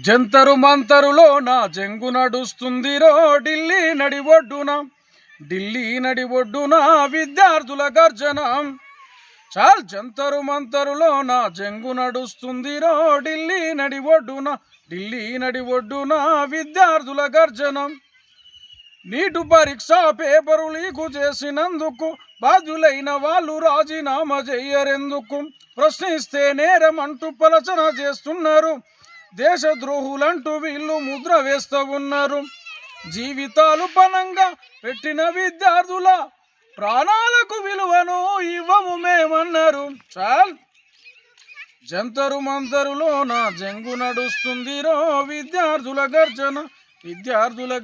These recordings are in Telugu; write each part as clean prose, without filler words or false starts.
జంతరు మంతరులో నా జంగు నడుస్తుందిరో ఢిల్లీ నడి ఒడ్డున విద్యార్థుల గర్జన. జంతరు మంతరులో నా జంగు నడుస్తుందిరో ఢిల్లీ నడి ఒడ్డున విద్యార్థుల గర్జన. నీటు పరీక్ష పేపరు లీకు చేసినందుకు బాధ్యులైన వాళ్ళు రాజీనామా చెయ్యరెందుకు? ప్రశ్నిస్తే నేరం అంటూ పలచన చేస్తున్నారు. దేశద్రోహులంటూ వీళ్ళు ముద్ర వేస్తూ ఉన్నారు. జీవితాలు పనంగా పెట్టిన విద్యార్థుల ప్రాణాలకు విలువను ఇవ్వము మేమన్నారు. జంతరు మంతరులో నా జంగు నడుస్తుందిరో విద్యార్థుల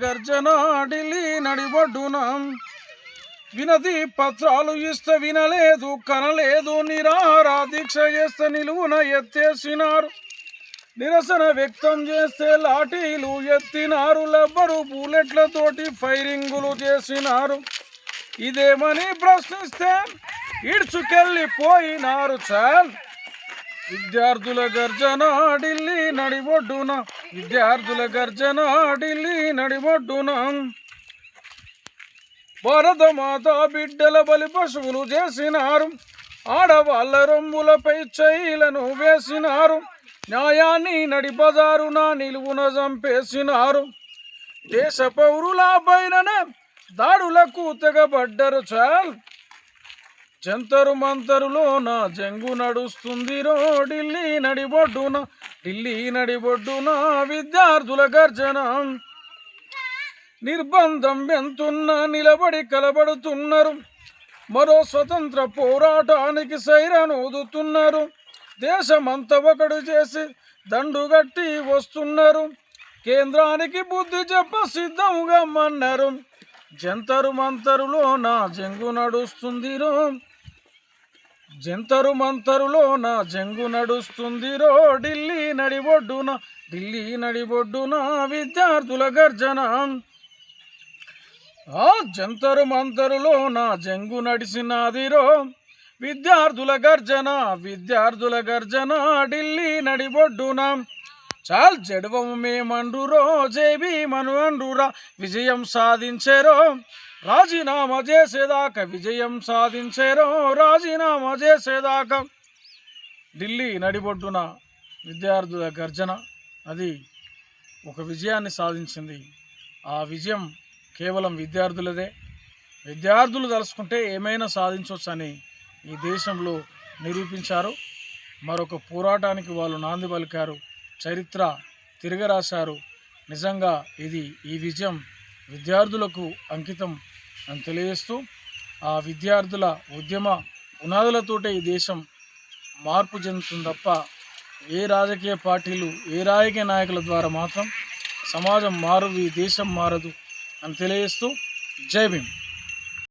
గర్జన ఢిల్లీ నడిబొడ్డున. వినతి పత్రాలు ఇస్తే వినలేదు, కనలేదు, నిరాహార దీక్ష చేస్తే నిలువున ఎత్తేసినారు. నిరసన వ్యక్తం చేస్తే లాఠీలు ఎత్తినారు. లబ్బరు బుల్లెట్లతోటి ఫైరింగులు చేసినారు. ఇదేమని ప్రశ్నిస్తే ఇడ్చుకెళ్ళిపోయినారు. విద్యార్థుల గర్జన ఢిల్లీ నడిబొడ్డున, విద్యార్థుల గర్జన ఢిల్లీ నడిబొడ్డున. భారత మాత బిడ్డల బలి పశువులు చేసినారు. ఆడవాళ్ళ రొమ్ములపై చైలను వేసినారు. న్యాయాన్ని నడిబజారున నిలువున చంపేసినారు. దేశ పౌరుల పైననే దాడులకు తెగబడ్డరు. జంతరు మంతరులో నా జంగు నడుస్తుందిరో ఢిల్లీ నడిబొడ్డున విద్యార్థుల గర్జన. నిర్బంధం ఎంతున్న నిలబడి కలబడుతున్నారు. మరో స్వతంత్ర పోరాటానికి సైరను ఊదుతున్నారు. దేశమంతా ఒకడు చేసి దండుగట్టి వస్తున్నారు. కేంద్రానికి బుద్ధి చెప్ప సిద్ధముగా మన్నారు. జంతరు మంతరులో నా జంగు నడుస్తుందిరో, జంతరు మంతరులో నా జంగు నడుస్తుందిరో ఢిల్లీ నడిబొడ్డున విద్యార్థుల గర్జన. జంతరు మంతరులో నా జంగు నడిసినాదిరో విద్యార్థుల గర్జన ఢిల్లీ నడిబొడ్డున. జడవము మేమండ్రురో జేబీ మను అండ్రురా విజయం సాధించేరో రాజీనామా చేసేదాకా, విజయం సాధించేరో రాజీనామా చేసేదాకా. ఢిల్లీ నడిబొడ్డున విద్యార్థుల గర్జన అది ఒక విజయాన్ని సాధించింది. ఆ విజయం కేవలం విద్యార్థులదే. విద్యార్థులు తలుసుకుంటే ఏమైనా సాధించవచ్చని ఈ దేశంలో నిరూపించారు. మరొక పోరాటానికి వాళ్ళు నాంది పలికారు. చరిత్ర తిరగరాశారు. నిజంగా ఈ విజయం విద్యార్థులకు అంకితం అని తెలియజేస్తూ, ఆ విద్యార్థుల ఉద్యమ పునాదులతోటే ఈ దేశం మార్పు చెందుతుంది తప్ప ఏ రాజకీయ పార్టీలు, ఏ రాజకీయ నాయకుల ద్వారా మాత్రం సమాజం మారదు, ఈ దేశం మారదు అని తెలియజేస్తూ జై భీమ్.